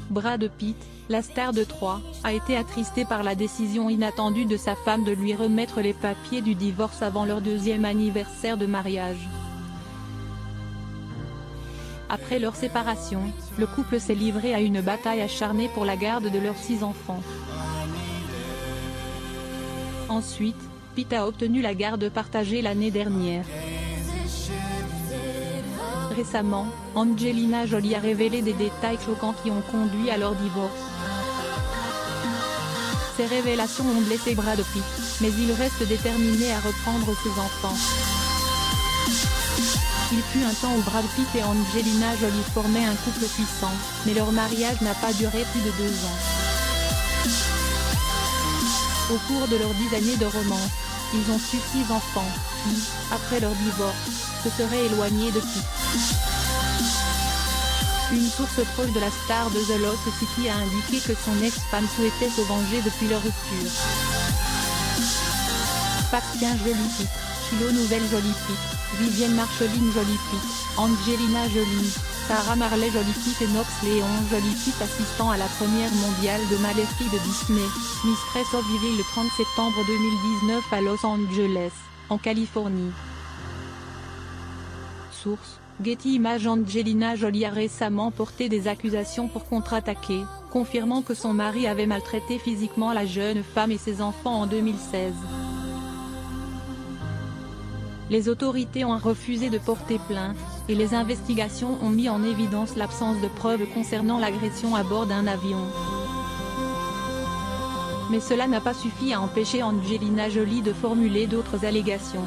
Brad Pitt, la star de Troie, a été attristé par la décision inattendue de sa femme de lui remettre les papiers du divorce avant leur 2e anniversaire de mariage. Après leur séparation, le couple s'est livré à une bataille acharnée pour la garde de leurs 6 enfants. Ensuite, Pitt a obtenu la garde partagée l'année dernière. Récemment, Angelina Jolie a révélé des détails choquants qui ont conduit à leur divorce. Ces révélations ont blessé Brad Pitt, mais il reste déterminé à reprendre ses enfants. Il fut un temps où Brad Pitt et Angelina Jolie formaient un couple puissant, mais leur mariage n'a pas duré plus de 2 ans. Au cours de leurs 10 années de romance, ils ont eu 6 enfants, qui, après leur divorce, se seraient éloignés de Pitt. Une source proche de la star de The Lost City a indiqué que son ex-femme souhaitait se venger depuis leur rupture. Bastien Jolie Pitt, Chilo Nouvelle Jolie Pitt, Vivienne Marceline Jolie Pitt, Angelina Jolie, Sarah Marley Jolie Pitt et Knox Léon Jolie Pitt assistant à la première mondiale de Maléfique de Disney, Mistress of Evil le 30 septembre 2019 à Los Angeles, en Californie. Source: Getty Images. Angelina Jolie a récemment porté des accusations pour contre-attaquer, confirmant que son mari avait maltraité physiquement la jeune femme et ses enfants en 2016. Les autorités ont refusé de porter plainte, et les investigations ont mis en évidence l'absence de preuves concernant l'agression à bord d'un avion. Mais cela n'a pas suffi à empêcher Angelina Jolie de formuler d'autres allégations.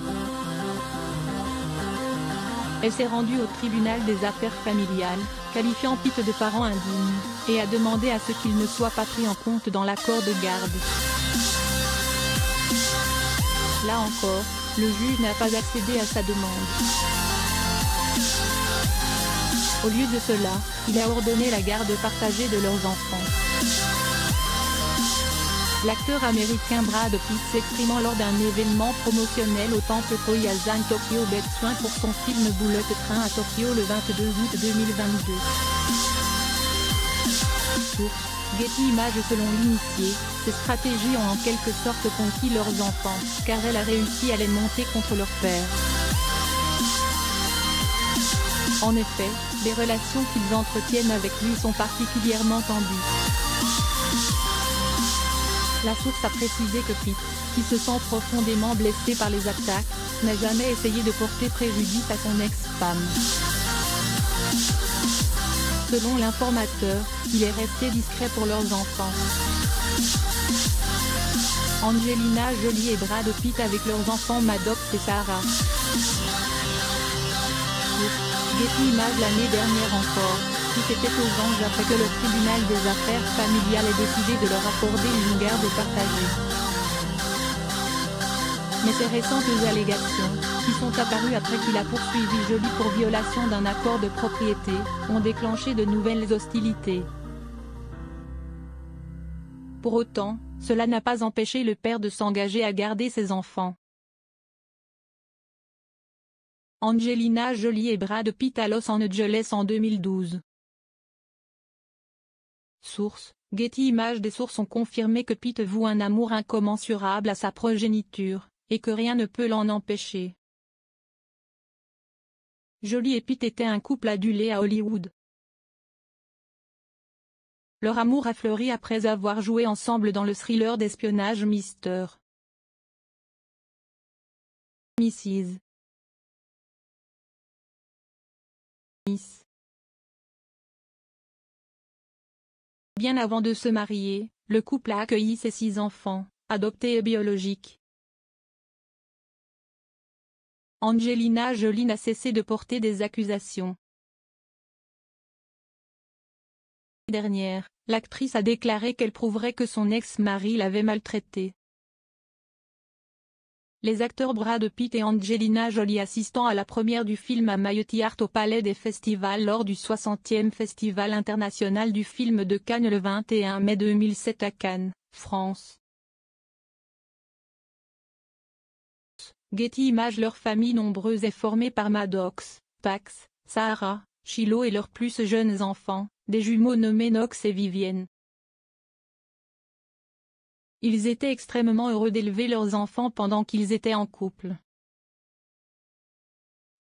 Elle s'est rendue au tribunal des affaires familiales, qualifiant Pitt de parent indigne, et a demandé à ce qu'il ne soit pas pris en compte dans l'accord de garde. Là encore, le juge n'a pas accédé à sa demande. Au lieu de cela, il a ordonné la garde partagée de leurs enfants. L'acteur américain Brad Pitt s'exprimant lors d'un événement promotionnel au temple Koyasan Tokyo Betsuin pour son film Bullet Train à Tokyo le 22 août 2022. Source: Getty Images. Selon l'initié, ces stratégies ont en quelque sorte conquis leurs enfants, car elle a réussi à les monter contre leur père. En effet, les relations qu'ils entretiennent avec lui sont particulièrement tendues. La source a précisé que Pitt, qui se sent profondément blessé par les attaques, n'a jamais essayé de porter préjudice à son ex-femme. Selon l'informateur, il est resté discret pour leurs enfants. Angelina Jolie et Brad Pitt avec leurs enfants Maddox et Sarah. Getty Images. L'année dernière encore, tout était aux anges après que le tribunal des affaires familiales ait décidé de leur accorder une garde partagée. Mais ces récentes allégations, qui sont apparues après qu'il a poursuivi Jolie pour violation d'un accord de propriété, ont déclenché de nouvelles hostilités. Pour autant, cela n'a pas empêché le père de s'engager à garder ses enfants. Angelina Jolie et Brad Pitt à Los Angeles en 2012. Source: Getty Images. Des sources ont confirmé que Pitt voue un amour incommensurable à sa progéniture, et que rien ne peut l'en empêcher. Jolie et Pitt étaient un couple adulé à Hollywood. Leur amour a fleuri après avoir joué ensemble dans le thriller d'espionnage Mr. Mrs. Miss. Bien avant de se marier, le couple a accueilli ses 6 enfants, adoptés et biologiques. Angelina Jolie n'a cessé de porter des accusations. L'année dernière, l'actrice a déclaré qu'elle prouverait que son ex-mari l'avait maltraitée. Les acteurs Brad Pitt et Angelina Jolie assistant à la première du film à Mayotte Art au Palais des Festivals lors du 60e Festival international du film de Cannes le 21 mai 2007 à Cannes, France. Getty Images. Leur famille nombreuse est formée par Maddox, Pax, Sarah, Shiloh et leurs plus jeunes enfants, des jumeaux nommés Knox et Vivienne. Ils étaient extrêmement heureux d'élever leurs enfants pendant qu'ils étaient en couple.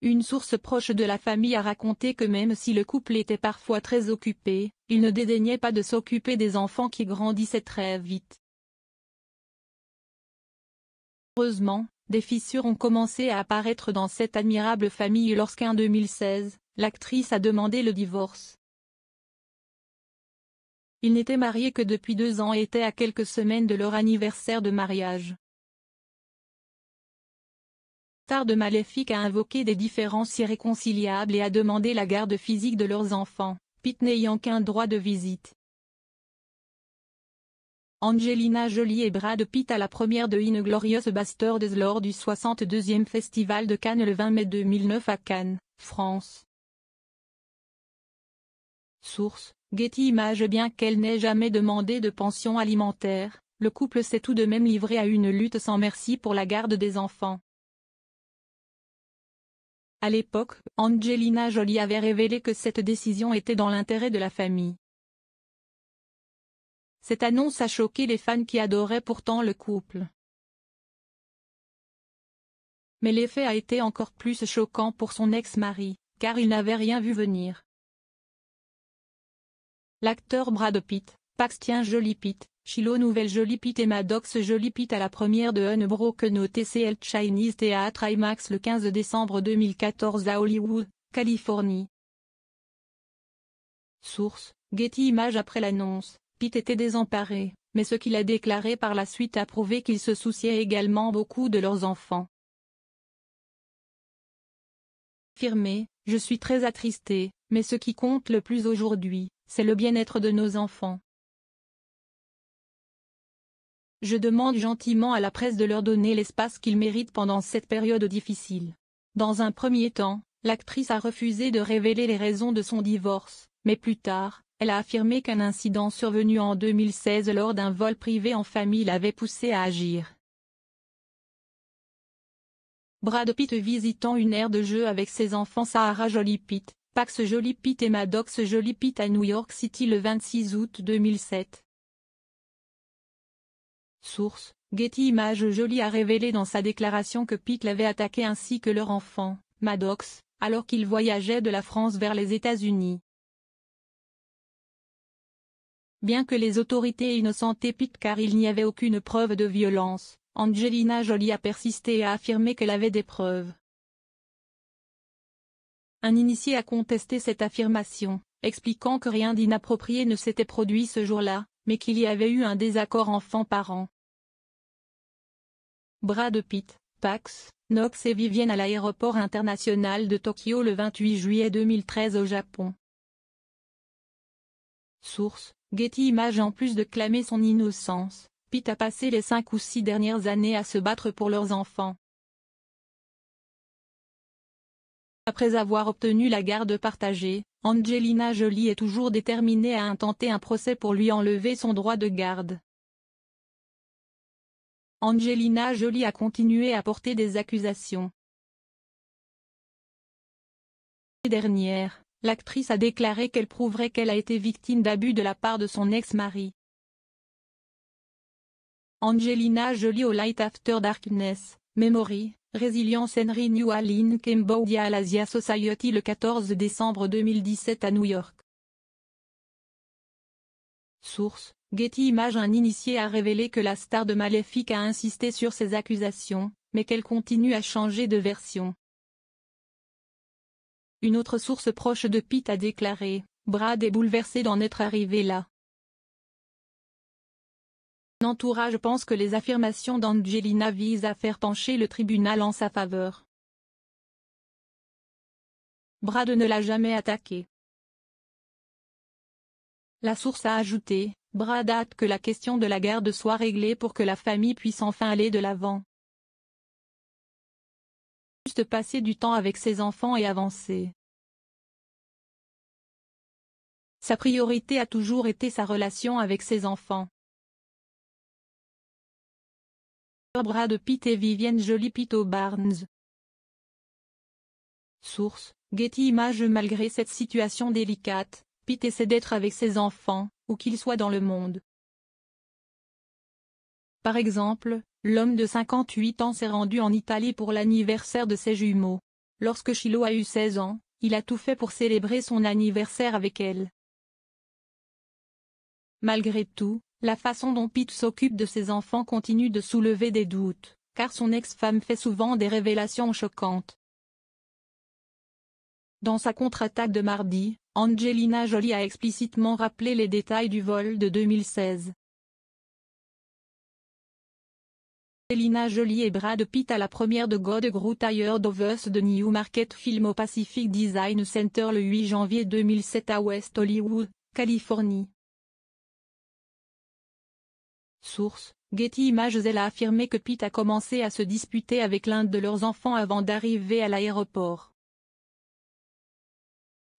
Une source proche de la famille a raconté que même si le couple était parfois très occupé, il ne dédaignait pas de s'occuper des enfants qui grandissaient très vite. Heureusement, des fissures ont commencé à apparaître dans cette admirable famille lorsqu'en 2016, l'actrice a demandé le divorce. Ils n'étaient mariés que depuis 2 ans et étaient à quelques semaines de leur anniversaire de mariage. La star de Maléfique a invoqué des différences irréconciliables et a demandé la garde physique de leurs enfants, Pete n'ayant qu'un droit de visite. Angelina Jolie et Brad Pitt à la première de Inglorious Bastards lors du 62e Festival de Cannes le 20 mai 2009 à Cannes, France. Source: Getty Images. Bien qu'elle n'ait jamais demandé de pension alimentaire, le couple s'est tout de même livré à une lutte sans merci pour la garde des enfants. À l'époque, Angelina Jolie avait révélé que cette décision était dans l'intérêt de la famille. Cette annonce a choqué les fans qui adoraient pourtant le couple. Mais l'effet a été encore plus choquant pour son ex-mari, car il n'avait rien vu venir. L'acteur Brad Pitt, Paxton Jolie Pitt, Shiloh Nouvelle Jolie Pitt et Maddox Jolie Pitt à la première de Unbroken au TCL Chinese Theatre IMAX le 15 décembre 2014 à Hollywood, Californie. Source: Getty Images. Après l'annonce, Pitt était désemparé, mais ce qu'il a déclaré par la suite a prouvé qu'il se souciait également beaucoup de leurs enfants. Affirmé: je suis très attristé, mais ce qui compte le plus aujourd'hui, c'est le bien-être de nos enfants. Je demande gentiment à la presse de leur donner l'espace qu'ils méritent pendant cette période difficile. Dans un premier temps, l'actrice a refusé de révéler les raisons de son divorce, mais plus tard, elle a affirmé qu'un incident survenu en 2016 lors d'un vol privé en famille l'avait poussée à agir. Brad Pitt visitant une aire de jeu avec ses enfants Sarah Jolie Pitt, Pax Jolie Pitt et Maddox Jolie Pitt à New York City le 26 août 2007. Source: Getty Images. Jolie a révélé dans sa déclaration que Pitt l'avait attaqué ainsi que leur enfant, Maddox, alors qu'ils voyageaient de la France vers les États-Unis. Bien que les autorités aient innocenté Pitt car il n'y avait aucune preuve de violence, Angelina Jolie a persisté et a affirmé qu'elle avait des preuves. Un initié a contesté cette affirmation, expliquant que rien d'inapproprié ne s'était produit ce jour-là, mais qu'il y avait eu un désaccord enfant-parent. Brad Pitt, Pax, Knox et Vivienne à l'aéroport international de Tokyo le 28 juillet 2013 au Japon. Source: Getty Images. En plus de clamer son innocence, Pitt a passé les 5 ou 6 dernières années à se battre pour leurs enfants. Après avoir obtenu la garde partagée, Angelina Jolie est toujours déterminée à intenter un procès pour lui enlever son droit de garde. Angelina Jolie a continué à porter des accusations. L'année dernière, l'actrice a déclaré qu'elle prouverait qu'elle a été victime d'abus de la part de son ex-mari. Angelina Jolie au Light After Darkness, Memory, Resilience and Renewal in Cambodia à l'Asia Society le 14 décembre 2017 à New York. Source: Getty Images. Un initié a révélé que la star de Maléfique a insisté sur ces accusations, mais qu'elle continue à changer de version. Une autre source proche de Pitt a déclaré: Brad est bouleversé d'en être arrivé là. L'entourage pense que les affirmations d'Angelina visent à faire pencher le tribunal en sa faveur. Brad ne l'a jamais attaqué. La source a ajouté: Brad a hâte que la question de la garde soit réglée pour que la famille puisse enfin aller de l'avant. Juste passer du temps avec ses enfants et avancer. Sa priorité a toujours été sa relation avec ses enfants. Brad Pitt et Vivienne Jolie Pitt aux Barnes. Source: Getty Images. Malgré cette situation délicate, Pitt essaie d'être avec ses enfants, où qu'ils soient dans le monde. Par exemple, l'homme de 58 ans s'est rendu en Italie pour l'anniversaire de ses jumeaux. Lorsque Shiloh a eu 16 ans, il a tout fait pour célébrer son anniversaire avec elle. Malgré tout, la façon dont Pitt s'occupe de ses enfants continue de soulever des doutes, car son ex-femme fait souvent des révélations choquantes. Dans sa contre-attaque de mardi, Angelina Jolie a explicitement rappelé les détails du vol de 2016. Angelina Jolie et Brad Pitt à la première de God Grew Tired of Us de Newmarket Film au Pacific Design Center le 8 janvier 2007 à West Hollywood, Californie. Source: Getty Images. Elle a affirmé que Pitt a commencé à se disputer avec l'un de leurs enfants avant d'arriver à l'aéroport.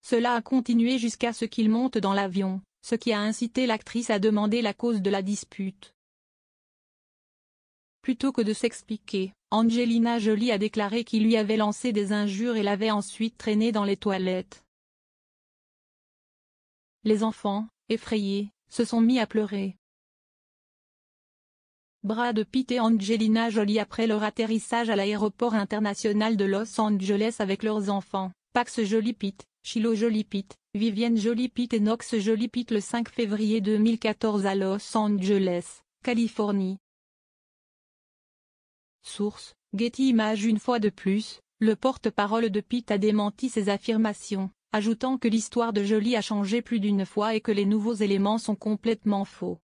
Cela a continué jusqu'à ce qu'il monte dans l'avion, ce qui a incité l'actrice à demander la cause de la dispute. Plutôt que de s'expliquer, Angelina Jolie a déclaré qu'il lui avait lancé des injures et l'avait ensuite traîné dans les toilettes. Les enfants, effrayés, se sont mis à pleurer. Brad Pitt et Angelina Jolie après leur atterrissage à l'aéroport international de Los Angeles avec leurs enfants, Pax Jolie Pitt, Shiloh Jolie Pitt, Vivienne Jolie Pitt et Knox Jolie Pitt le 5 février 2014 à Los Angeles, Californie. Source: Getty Images. Une fois de plus, le porte-parole de Pitt a démenti ces affirmations, ajoutant que l'histoire de Jolie a changé plus d'une fois et que les nouveaux éléments sont complètement faux.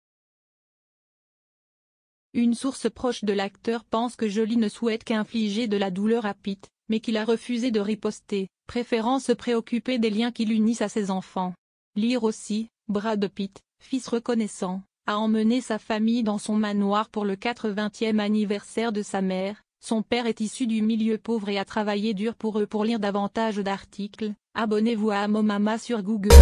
Une source proche de l'acteur pense que Jolie ne souhaite qu'infliger de la douleur à Pitt, mais qu'il a refusé de riposter, préférant se préoccuper des liens qui l'unissent à ses enfants. Lire aussi: Brad Pitt, fils reconnaissant, a emmené sa famille dans son manoir pour le 80e anniversaire de sa mère. Son père est issu du milieu pauvre et a travaillé dur pour eux. Pour lire davantage d'articles, abonnez-vous à Amomama sur Google.